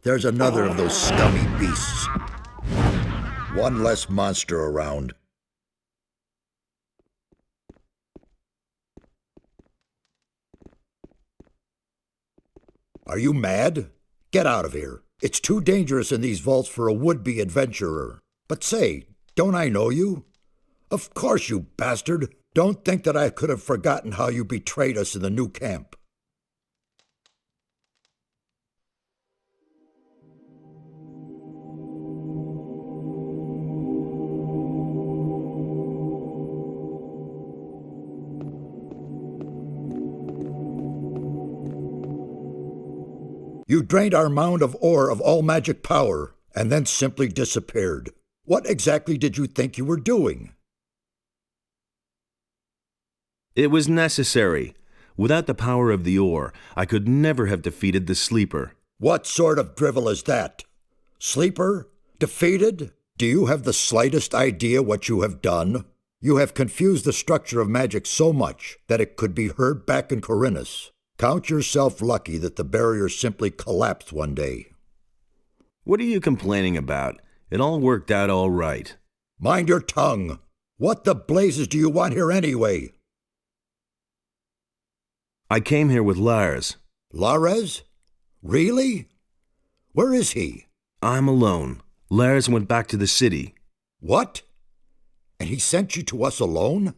There's another of those scummy beasts. One less monster around. Are you mad? Get out of here. It's too dangerous in these vaults for a would-be adventurer. But say, don't I know you? Of course, you bastard. Don't think that I could have forgotten how you betrayed us in the new camp. You drained our mound of ore of all magic power, and then simply disappeared. What exactly did you think you were doing? It was necessary. Without the power of the ore, I could never have defeated the Sleeper. What sort of drivel is that? Sleeper? Defeated? Do you have the slightest idea what you have done? You have confused the structure of magic so much that it could be heard back in Khorinis. Count yourself lucky that the barrier simply collapsed one day. What are you complaining about? It all worked out all right. Mind your tongue. What the blazes do you want here anyway? I came here with Lars. Lares? Really? Where is he? I'm alone. Lars went back to the city. What? And he sent you to us alone?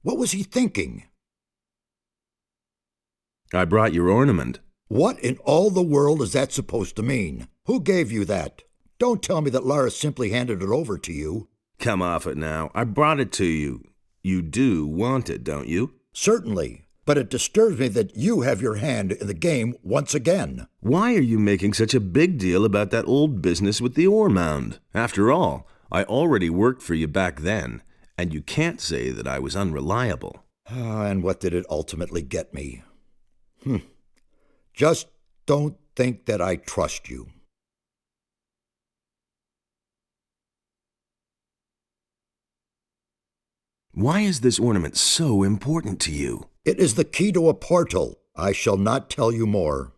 What was he thinking? I brought your ornament. What in all the world is that supposed to mean? Who gave you that? Don't tell me that Lara simply handed it over to you. Come off it now. I brought it to you. You do want it, don't you? Certainly, but it disturbs me that you have your hand in the game once again. Why are you making such a big deal about that old business with the ore mound? After all, I already worked for you back then, and you can't say that I was unreliable. And what did it ultimately get me? Just don't think that I trust you. Why is this ornament so important to you? It is the key to a portal. I shall not tell you more.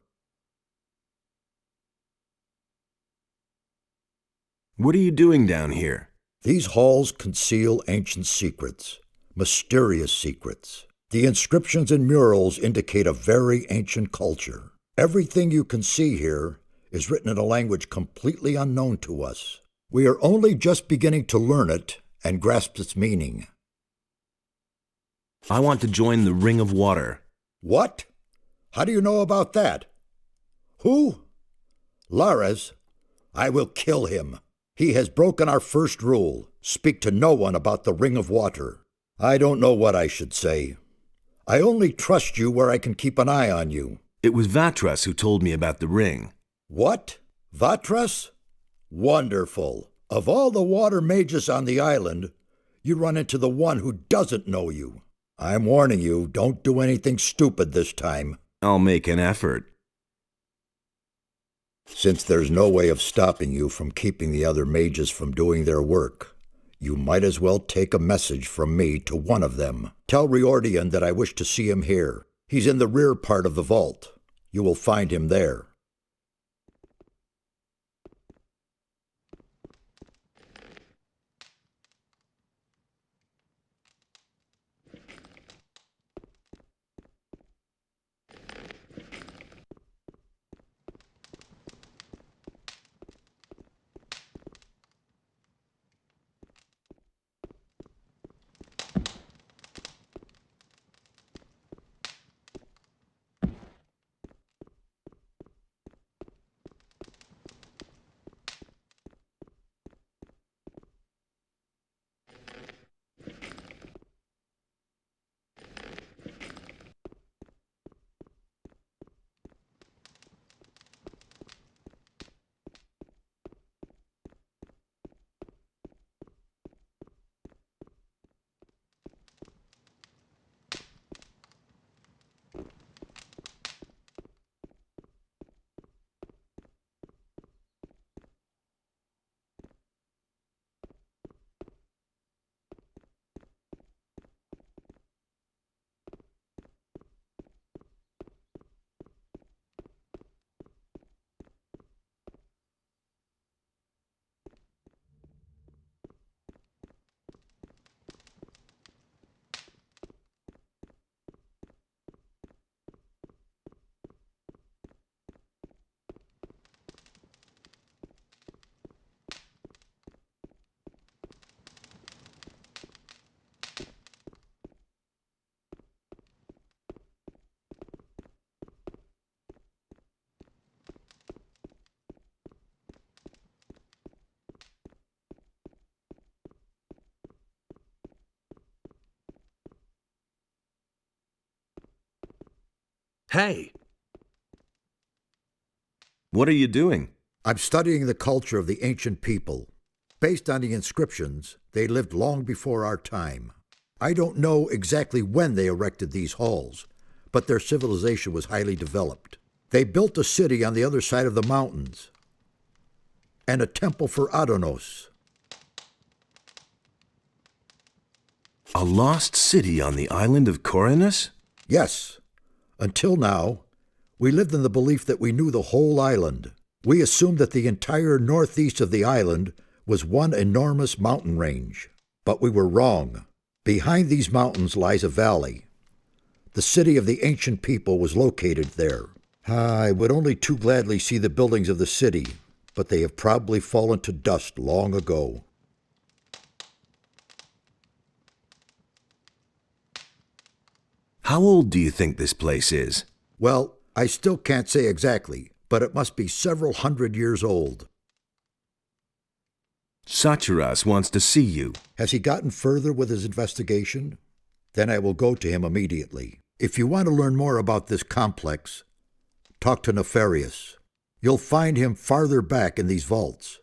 What are you doing down here? These halls conceal ancient secrets, mysterious secrets. The inscriptions and murals indicate a very ancient culture. Everything you can see here is written in a language completely unknown to us. We are only just beginning to learn it and grasp its meaning. I want to join the Ring of Water. What? How do you know about that? Who? Lares? I will kill him. He has broken our first rule. Speak to no one about the Ring of Water. I don't know what I should say. I only trust you where I can keep an eye on you. It was Vatras who told me about the ring. What? Vatras? Wonderful. Of all the water mages on the island, you run into the one who doesn't know you. I'm warning you, don't do anything stupid this time. I'll make an effort. Since there's no way of stopping you from keeping the other mages from doing their work, you might as well take a message from me to one of them. Tell Riordian that I wish to see him here. He's in the rear part of the vault. You will find him there. Hey! What are you doing? I'm studying the culture of the ancient people. Based on the inscriptions, they lived long before our time. I don't know exactly when they erected these halls, but their civilization was highly developed. They built a city on the other side of the mountains, and a temple for Adonos. A lost city on the island of Khorinis? Yes, until now, we lived in the belief that we knew the whole island. We assumed that the entire northeast of the island was one enormous mountain range. But we were wrong. Behind these mountains lies a valley. The city of the ancient people was located there. I would only too gladly see the buildings of the city, but they have probably fallen to dust long ago. How old do you think this place is? Well, I still can't say exactly, but it must be several hundred years old. Sachiras wants to see you. Has he gotten further with his investigation? Then I will go to him immediately. If you want to learn more about this complex, talk to Nefarious. You'll find him farther back in these vaults.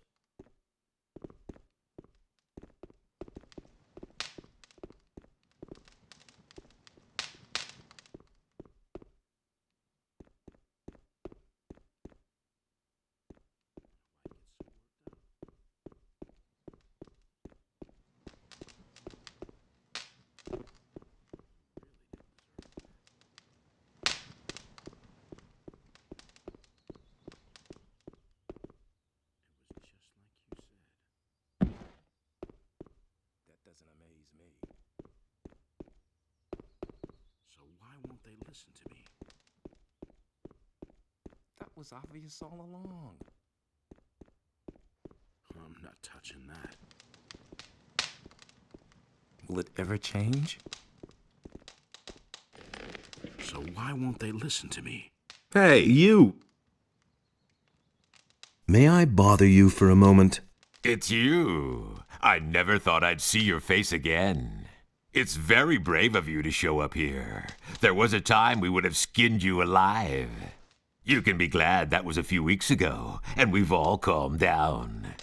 Listen to me. That was obvious all along. I'm not touching that. Will it ever change? So why won't they listen to me? Hey, you! May I bother you for a moment? It's you. I never thought I'd see your face again. It's very brave of you to show up here. There was a time we would have skinned you alive. You can be glad that was a few weeks ago, and we've all calmed down.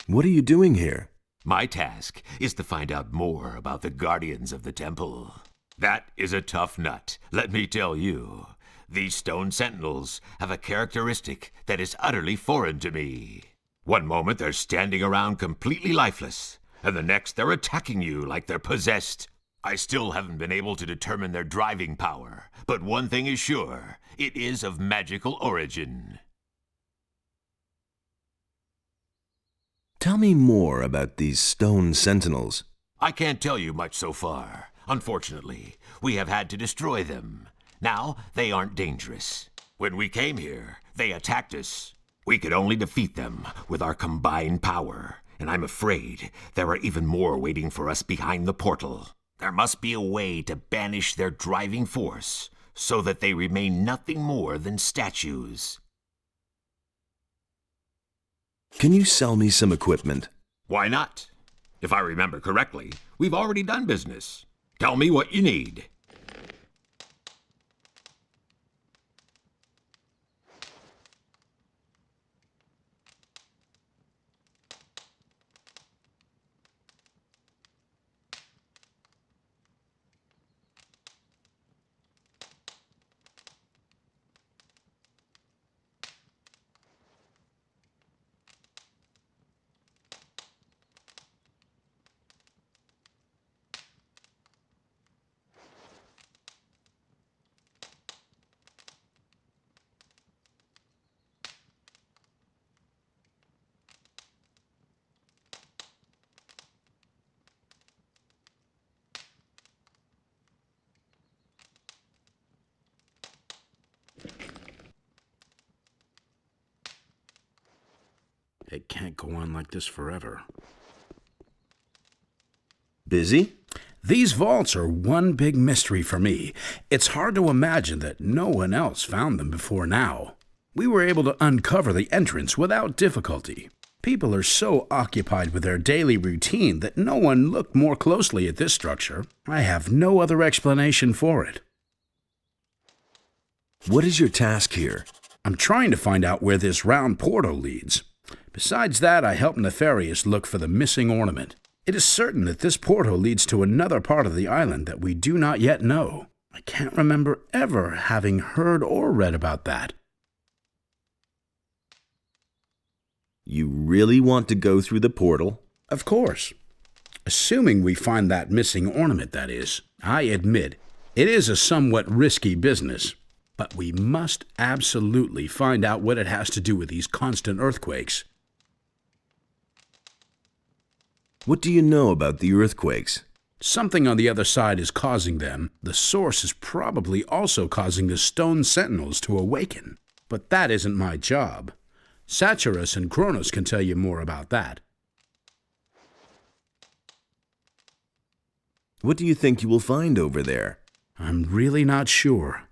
What are you doing here? My task is to find out more about the guardians of the temple. That is a tough nut, let me tell you. These stone sentinels have a characteristic that is utterly foreign to me. One moment they're standing around completely lifeless, and the next they're attacking you like they're possessed. I still haven't been able to determine their driving power, but one thing is sure, it is of magical origin. Tell me more about these stone sentinels. I can't tell you much so far. Unfortunately, we have had to destroy them. Now, they aren't dangerous. When we came here, they attacked us. We could only defeat them with our combined power, and I'm afraid there are even more waiting for us behind the portal. There must be a way to banish their driving force, so that they remain nothing more than statues. Can you sell me some equipment? Why not? If I remember correctly, we've already done business. Tell me what you need. It can't go on like this forever. Busy? These vaults are one big mystery for me. It's hard to imagine that no one else found them before now. We were able to uncover the entrance without difficulty. People are so occupied with their daily routine that no one looked more closely at this structure. I have no other explanation for it. What is your task here? I'm trying to find out where this round portal leads. Besides that, I help Nefarious look for the missing ornament. It is certain that this portal leads to another part of the island that we do not yet know. I can't remember ever having heard or read about that. You really want to go through the portal? Of course. Assuming we find that missing ornament, that is. I admit, it is a somewhat risky business. But we must absolutely find out what it has to do with these constant earthquakes. What do you know about the earthquakes? Something on the other side is causing them. The source is probably also causing the stone sentinels to awaken. But that isn't my job. Satyrus and Khorinis can tell you more about that. What do you think you will find over there? I'm really not sure.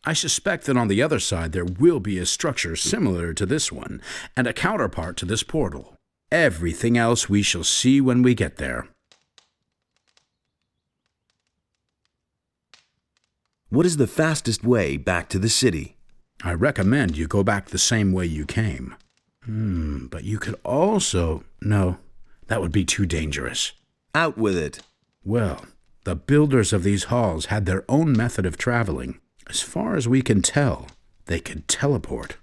I suspect that on the other side there will be a structure similar to this one, and a counterpart to this portal. Everything else we shall see when we get there. What is the fastest way back to the city? I recommend you go back the same way you came. But you could also... No, that would be too dangerous. Out with it. Well, the builders of these halls had their own method of traveling. As far as we can tell, they could teleport.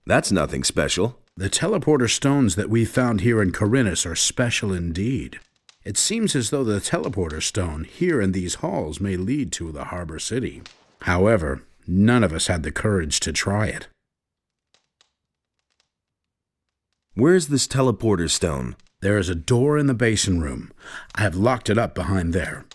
That's nothing special. The teleporter stones that we found here in Khorinis are special indeed. It seems as though the teleporter stone here in these halls may lead to the harbor city. However, none of us had the courage to try it. Where's this teleporter stone? There is a door in the basin room. I have locked it up behind there.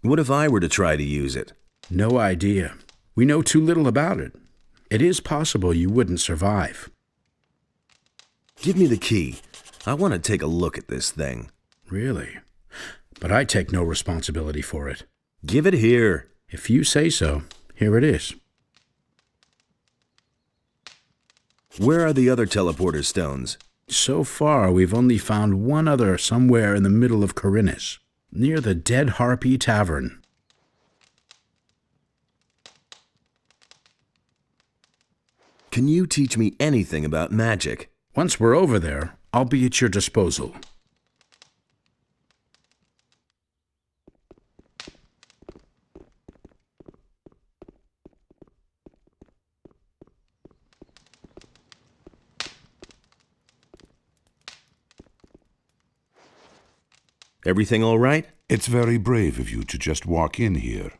What if I were to try to use it? No idea. We know too little about it. It is possible you wouldn't survive. Give me the key. I want to take a look at this thing. Really? But I take no responsibility for it. Give it here. If you say so, here it is. Where are the other teleporter stones? So far, we've only found one other somewhere in the middle of Khorinis, near the Dead Harpy Tavern. Can you teach me anything about magic? Once we're over there, I'll be at your disposal. Everything all right? It's very brave of you to just walk in here.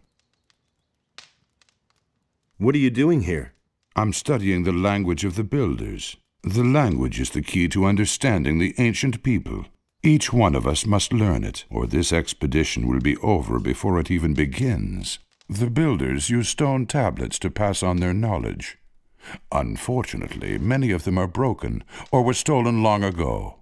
What are you doing here? I'm studying the language of the builders. The language is the key to understanding the ancient people. Each one of us must learn it, or this expedition will be over before it even begins. The builders use stone tablets to pass on their knowledge. Unfortunately, many of them are broken or were stolen long ago.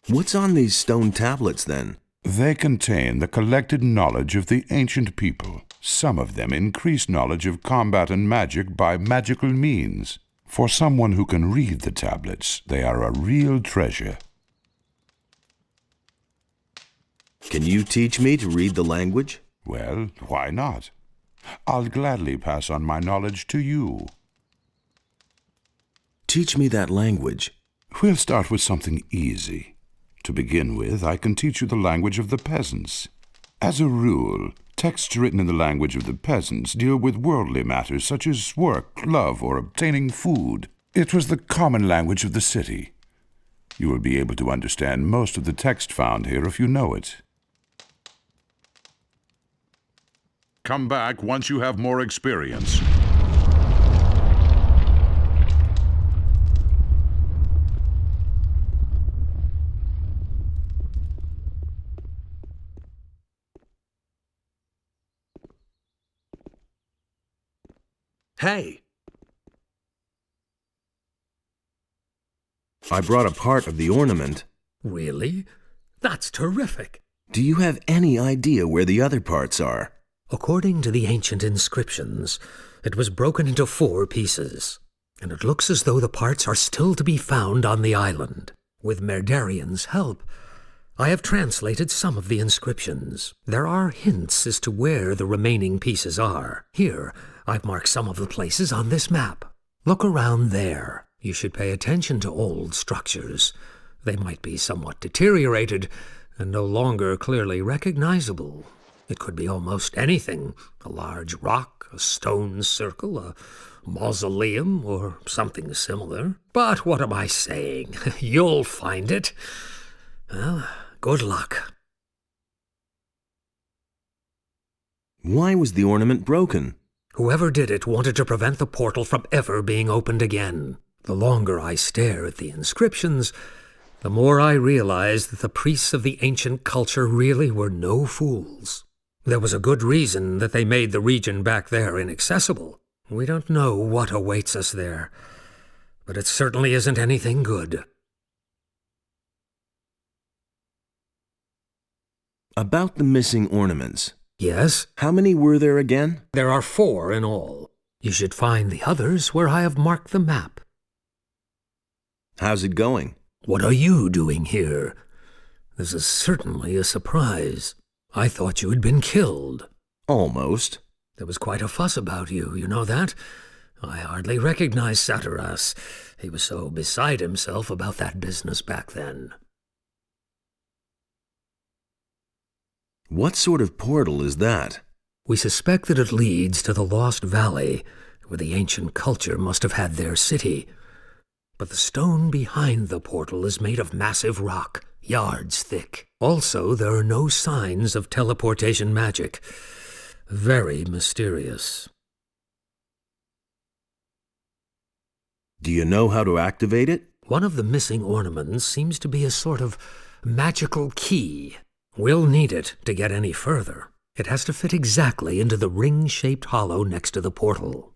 What's on these stone tablets, then? They contain the collected knowledge of the ancient people. Some of them increase knowledge of combat and magic by magical means. For someone who can read the tablets, they are a real treasure. Can you teach me to read the language? Well, why not? I'll gladly pass on my knowledge to you. Teach me that language. We'll start with something easy. To begin with, I can teach you the language of the peasants. As a rule, texts written in the language of the peasants deal with worldly matters such as work, love, or obtaining food. It was the common language of the city. You will be able to understand most of the text found here if you know it. Come back once you have more experience. Hey! I brought a part of the ornament. Really? That's terrific. Do you have any idea where the other parts are? According to the ancient inscriptions, it was broken into 4 pieces, and it looks as though the parts are still to be found on the island. With Merdarian's help, I have translated some of the inscriptions. There are hints as to where the remaining pieces are. Here, I've marked some of the places on this map. Look around there. You should pay attention to old structures. They might be somewhat deteriorated and no longer clearly recognizable. It could be almost anything: a large rock, a stone circle, a mausoleum, or something similar. But what am I saying? You'll find it. Well, good luck. Why was the ornament broken? Whoever did it wanted to prevent the portal from ever being opened again. The longer I stare at the inscriptions, the more I realize that the priests of the ancient culture really were no fools. There was a good reason that they made the region back there inaccessible. We don't know what awaits us there, but it certainly isn't anything good. About the missing ornaments. Yes? How many were there again? There are 4 in all. You should find the others where I have marked the map. How's it going? What are you doing here? This is certainly a surprise. I thought you had been killed. Almost. There was quite a fuss about you, you know that? I hardly recognized Satiras. He was so beside himself about that business back then. What sort of portal is that? We suspect that it leads to the Lost Valley, where the ancient culture must have had their city. But the stone behind the portal is made of massive rock, yards thick. Also, there are no signs of teleportation magic. Very mysterious. Do you know how to activate it? One of the missing ornaments seems to be a sort of magical key. We'll need it to get any further. It has to fit exactly into the ring-shaped hollow next to the portal.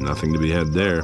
Nothing to be had there.